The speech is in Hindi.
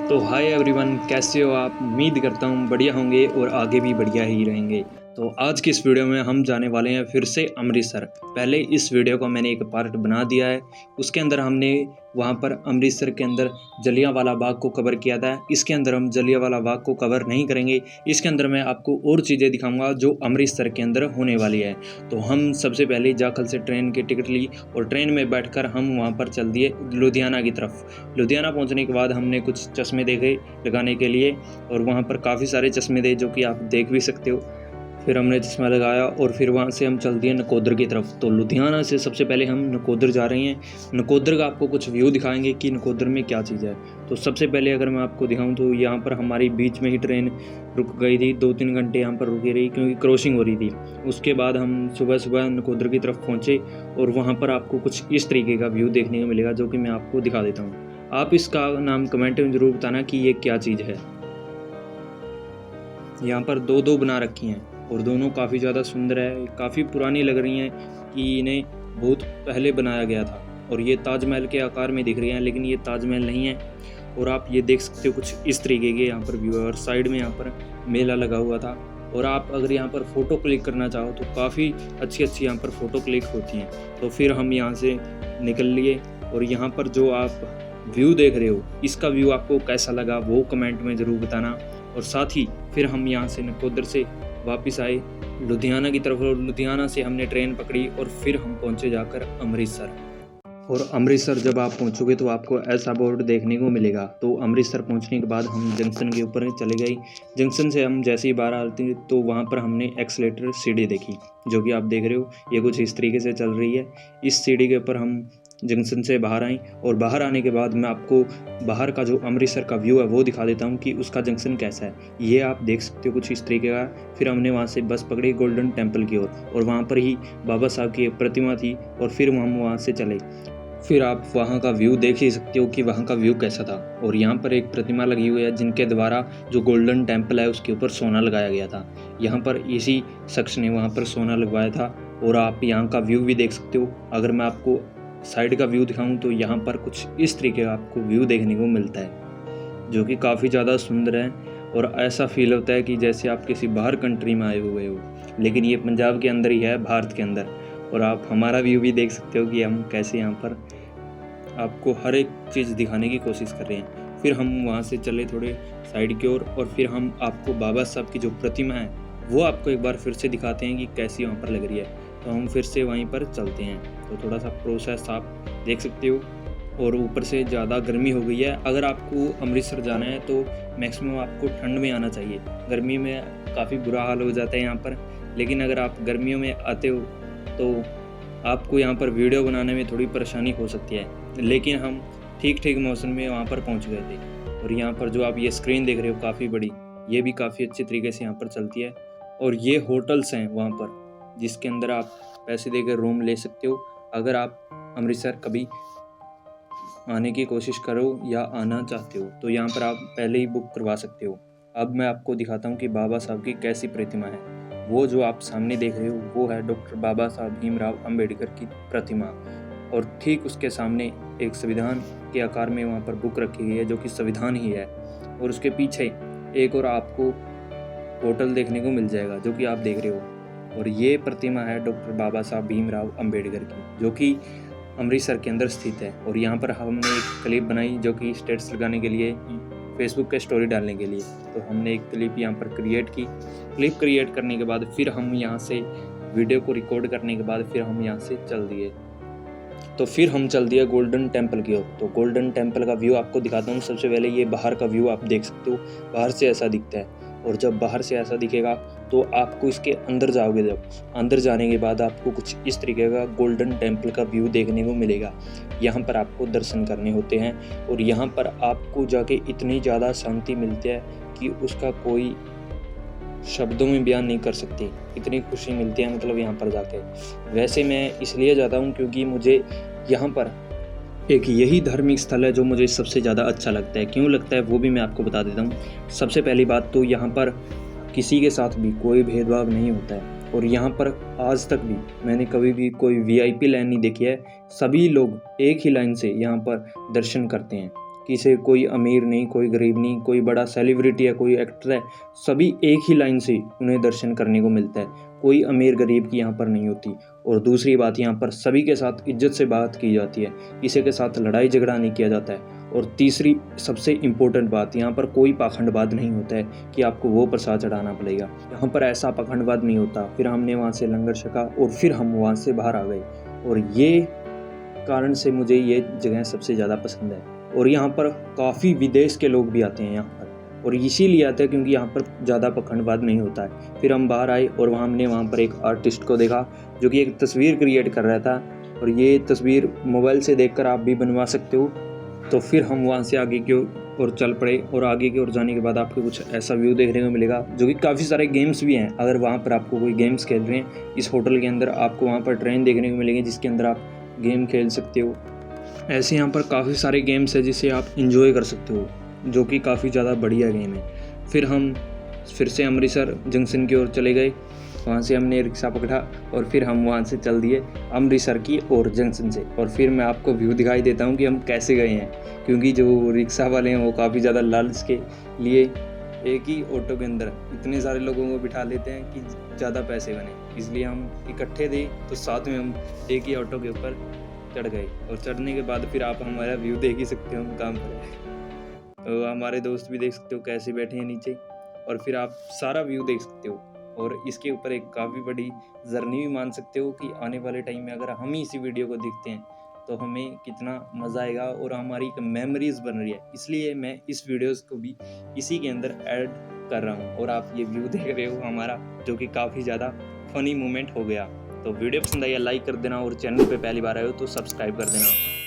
तो हाय एवरीवन, कैसे हो आप। उम्मीद करता हूँ बढ़िया होंगे और आगे भी बढ़िया ही रहेंगे। तो आज की इस वीडियो में हम जाने वाले हैं फिर से अमृतसर। पहले इस वीडियो को मैंने एक पार्ट बना दिया है, उसके अंदर हमने वहाँ पर अमृतसर के अंदर जलियांवाला बाग को कवर किया था। इसके अंदर हम जलियांवाला बाग को कवर नहीं करेंगे, इसके अंदर मैं आपको और चीज़ें दिखाऊंगा जो अमृतसर के अंदर होने वाली है। तो हम सबसे पहले जाखल से ट्रेन की टिकट ली और ट्रेन में बैठकर हम वहाँ पर चल दिए लुधियाना की तरफ। लुधियाना पहुँचने के बाद हमने कुछ चश्मे देखे लगाने के लिए और वहाँ पर काफ़ी सारे चश्मे थे जो कि आप देख भी सकते हो। फिर हमने चश्मा लगाया और फिर वहाँ से हम चल दिए नकोदर की तरफ। तो लुधियाना से सबसे पहले हम नकोदर जा रहे हैं। नकोदर का आपको कुछ व्यू दिखाएंगे कि नकोदर में क्या चीज़ है। तो सबसे पहले अगर मैं आपको दिखाऊं तो यहाँ पर हमारी बीच में ही ट्रेन रुक गई थी, 2-3 घंटे यहाँ पर रुकी रही क्योंकि क्रॉसिंग हो रही थी। उसके बाद हम सुबह सुबह नकोदर की तरफ पहुँचे और वहाँ पर आपको कुछ इस तरीके का व्यू देखने को मिलेगा जो कि मैं आपको दिखा देता हूँ। आप इसका नाम कमेंट में ज़रूर बताना कि ये क्या चीज़ है। यहाँ पर दो बना रखी हैं और दोनों काफ़ी ज़्यादा सुंदर है, काफ़ी पुरानी लग रही हैं कि इन्हें बहुत पहले बनाया गया था। और ये ताजमहल के आकार में दिख रही हैं, लेकिन ये ताजमहल नहीं है। और आप ये देख सकते हो कुछ इस तरीके के यहाँ पर व्यू है और साइड में यहाँ पर मेला लगा हुआ था। और आप अगर यहाँ पर फ़ोटो क्लिक करना चाहो तो काफ़ी अच्छी यहाँ पर फ़ोटो क्लिक होती हैं। तो फिर हम यहाँ से निकल लिए और यहाँ पर जो आप व्यू देख रहे हो, इसका व्यू आपको कैसा लगा वो कमेंट में ज़रूर बताना। और साथ ही फिर हम यहाँ से नकोदर से वापस आए लुधियाना की तरफ और लुधियाना से हमने ट्रेन पकड़ी और फिर हम पहुँचे जाकर अमृतसर। और अमृतसर जब आप पहुँचोगे तो आपको ऐसा बोर्ड देखने को मिलेगा। तो अमृतसर पहुँचने के बाद हम जंक्शन के ऊपर चले गए। जंक्शन से हम जैसे ही बाहर आते तो वहाँ पर हमने एक्सीलेटर सीढ़ी देखी जो कि आप देख रहे हो, ये कुछ इस तरीके से चल रही है। इस सीढ़ी के ऊपर हम जंक्शन से बाहर आए और बाहर आने के बाद मैं आपको बाहर का जो अमृतसर का व्यू है वो दिखा देता हूँ कि उसका जंक्शन कैसा है। ये आप देख सकते हो कुछ इस तरीके का। फिर हमने वहाँ से बस पकड़ी गोल्डन टेम्पल की ओर और वहाँ पर ही बाबा साहब की प्रतिमा थी और फिर हम वहाँ से चले। फिर आप वहाँ का व्यू देख ही सकते हो कि वहाँ का व्यू कैसा था। और यहाँ पर एक प्रतिमा लगी हुई है जिनके द्वारा जो गोल्डन टेम्पल है उसके ऊपर सोना लगाया गया था। यहाँ पर इसी शख्स ने वहाँ पर सोना लगवाया था। और आप यहाँ का व्यू भी देख सकते हो। अगर मैं आपको साइड का व्यू दिखाऊं तो यहाँ पर कुछ इस तरीके का आपको व्यू देखने को मिलता है जो कि काफ़ी ज़्यादा सुंदर है। और ऐसा फील होता है कि जैसे आप किसी बाहर कंट्री में आए हुए हो, लेकिन ये पंजाब के अंदर ही है, भारत के अंदर। और आप हमारा व्यू भी देख सकते हो कि हम कैसे यहाँ पर आपको हर एक चीज़ दिखाने की कोशिश कर रहे हैं। फिर हम वहाँ से चले थोड़े साइड की ओर और फिर हम आपको बाबा साहब की जो प्रतिमा है वो आपको एक बार फिर से दिखाते हैं कि कैसी वहाँ पर लग रही है। तो हम फिर से वहीं पर चलते हैं। तो थोड़ा सा प्रोसेस आप देख सकते हो। और ऊपर से ज़्यादा गर्मी हो गई है। अगर आपको अमृतसर जाना है तो मैक्सिमम आपको ठंड में आना चाहिए। गर्मी में काफ़ी बुरा हाल हो जाता है यहाँ पर। लेकिन अगर आप गर्मियों में आते हो तो आपको यहाँ पर वीडियो बनाने में थोड़ी परेशानी हो सकती है। लेकिन हम ठीक मौसम में वहाँ पर पहुँच गए थे। और यहाँ पर जो आप ये स्क्रीन देख रहे हो काफ़ी बड़ी, ये भी काफ़ी अच्छी तरीके से यहाँ पर चलती है। और ये होटल्स हैं वहाँ पर जिसके अंदर आप पैसे देकर रूम ले सकते हो अगर आप अमृतसर कभी आने की कोशिश करो या आना चाहते हो तो यहाँ पर आप पहले ही बुक करवा सकते हो। अब मैं आपको दिखाता हूँ कि बाबा साहब की कैसी प्रतिमा है। वो जो आप सामने देख रहे हो वो है डॉक्टर बाबा साहब भीमराव अंबेडकर की प्रतिमा। और ठीक उसके सामने एक संविधान के आकार में वहाँ पर बुक रखी गई है जो कि संविधान ही है। और उसके पीछे एक और आपको होटल देखने को मिल जाएगा जो कि आप देख रहे हो। और ये प्रतिमा है डॉक्टर बाबा साहब भीमराव अंबेडकर की जो कि अमृतसर के अंदर स्थित है। और यहाँ पर हमने एक क्लिप बनाई जो कि स्टेटस लगाने के लिए, फेसबुक पे स्टोरी डालने के लिए। तो हमने एक क्लिप यहाँ पर क्रिएट की। क्लिप क्रिएट करने के बाद फिर हम यहाँ से वीडियो को रिकॉर्ड करने के बाद फिर हम यहाँ से चल दिए। तो फिर हम चल दिए गोल्डन टेम्पल की ओर। तो गोल्डन टेम्पल का व्यू आपको दिखाता हूँ। सबसे पहले ये बाहर का व्यू आप देख सकते हो, बाहर से ऐसा दिखता है। और जब बाहर से ऐसा दिखेगा तो आपको इसके अंदर जाओगे, जब अंदर जाने के बाद आपको कुछ इस तरीके का गोल्डन टेम्पल का व्यू देखने को मिलेगा। यहाँ पर आपको दर्शन करने होते हैं और यहाँ पर आपको जाके इतनी ज़्यादा शांति मिलती है कि उसका कोई शब्दों में बयान नहीं कर सकते। इतनी खुशी मिलती है मतलब यहाँ पर जाके। वैसे मैं इसलिए जाता हूँ क्योंकि मुझे यहाँ पर एक यही धार्मिक स्थल है जो मुझे सबसे ज़्यादा अच्छा लगता है। क्यों लगता है वो भी मैं आपको बता देता हूँ। सबसे पहली बात तो यहाँ पर किसी के साथ भी कोई भेदभाव नहीं होता है। और यहाँ पर आज तक भी मैंने कभी भी कोई VIP लाइन नहीं देखी है। सभी लोग एक ही लाइन से यहाँ पर दर्शन करते हैं। किसी कोई अमीर नहीं, कोई गरीब नहीं, कोई बड़ा सेलिब्रिटी है, कोई एक्टर है, सभी एक ही लाइन से उन्हें दर्शन करने को मिलता है। कोई अमीर गरीब की यहाँ पर नहीं होती। और दूसरी बात, यहाँ पर सभी के साथ इज्जत से बात की जाती है, किसी के साथ लड़ाई झगड़ा नहीं किया जाता है। और तीसरी सबसे इम्पोर्टेंट बात, यहाँ पर कोई पाखंडवाद नहीं होता है कि आपको वो प्रसाद चढ़ाना पड़ेगा। यहाँ पर ऐसा पाखंडवाद नहीं होता। फिर हमने वहाँ से लंगर छका और फिर हम वहाँ से बाहर आ गए। और ये कारण से मुझे ये जगह सबसे ज़्यादा पसंद है। और यहाँ पर काफ़ी विदेश के लोग भी आते हैं यहाँ पर, और इसीलिए आते हैं क्योंकि यहाँ पर ज़्यादा पाखंडवाद नहीं होता है। फिर हम बाहर आए और हमने वहाँ पर एक आर्टिस्ट को देखा जो कि एक तस्वीर क्रिएट कर रहा था, और ये तस्वीर मोबाइल से देखकर आप भी बनवा सकते हो। तो फिर हम वहाँ से आगे की ओर चल पड़े, और आगे की ओर जाने के बाद आपको कुछ ऐसा व्यू देखने को मिलेगा जो कि काफ़ी सारे गेम्स भी हैं। अगर वहाँ पर आपको कोई गेम्स खेल रहे हैं, इस होटल के अंदर आपको वहाँ पर ट्रेन देखने को मिलेगी जिसके अंदर आप गेम खेल सकते हो। ऐसे यहाँ पर काफ़ी सारे गेम्स हैं जिसे आप इंजॉय कर सकते हो, जो कि काफ़ी ज़्यादा बढ़िया गेम है। फिर से अमृतसर जंक्शन की ओर चले गए। वहाँ से हमने रिक्शा पकड़ा और फिर हम वहाँ से चल दिए अमृतसर की ओर जंक्शन से। और फिर मैं आपको व्यू दिखाई देता हूँ कि हम कैसे गए हैं, क्योंकि जो रिक्शा वाले हैं वो काफ़ी ज़्यादा लालच के लिए एक ही ऑटो के अंदर इतने सारे लोगों को बिठा लेते हैं कि ज़्यादा पैसे बने। इसलिए हम इकट्ठे थे तो साथ में हम एक ही ऑटो के ऊपर चढ़ गए। और चढ़ने के बाद फिर आप हमारा व्यू देख ही सकते हो हम काम पर। तो हमारे दोस्त भी देख सकते हो कैसे बैठे हैं नीचे, और फिर आप सारा व्यू देख सकते हो। और इसके ऊपर एक काफ़ी बड़ी जर्नी भी मान सकते हो कि आने वाले टाइम में अगर हम ही इसी वीडियो को देखते हैं तो हमें कितना मज़ा आएगा और हमारी एक मेमोरीज बन रही है। इसलिए मैं इस वीडियोस को भी इसी के अंदर ऐड कर रहा हूँ। और आप ये व्यू देख रहे हो हमारा, जो कि काफ़ी ज़्यादा फनी मोमेंट हो गया। तो वीडियो पसंद आई लाइक कर देना, और चैनल पे पहली बार आए हो तो सब्सक्राइब कर देना।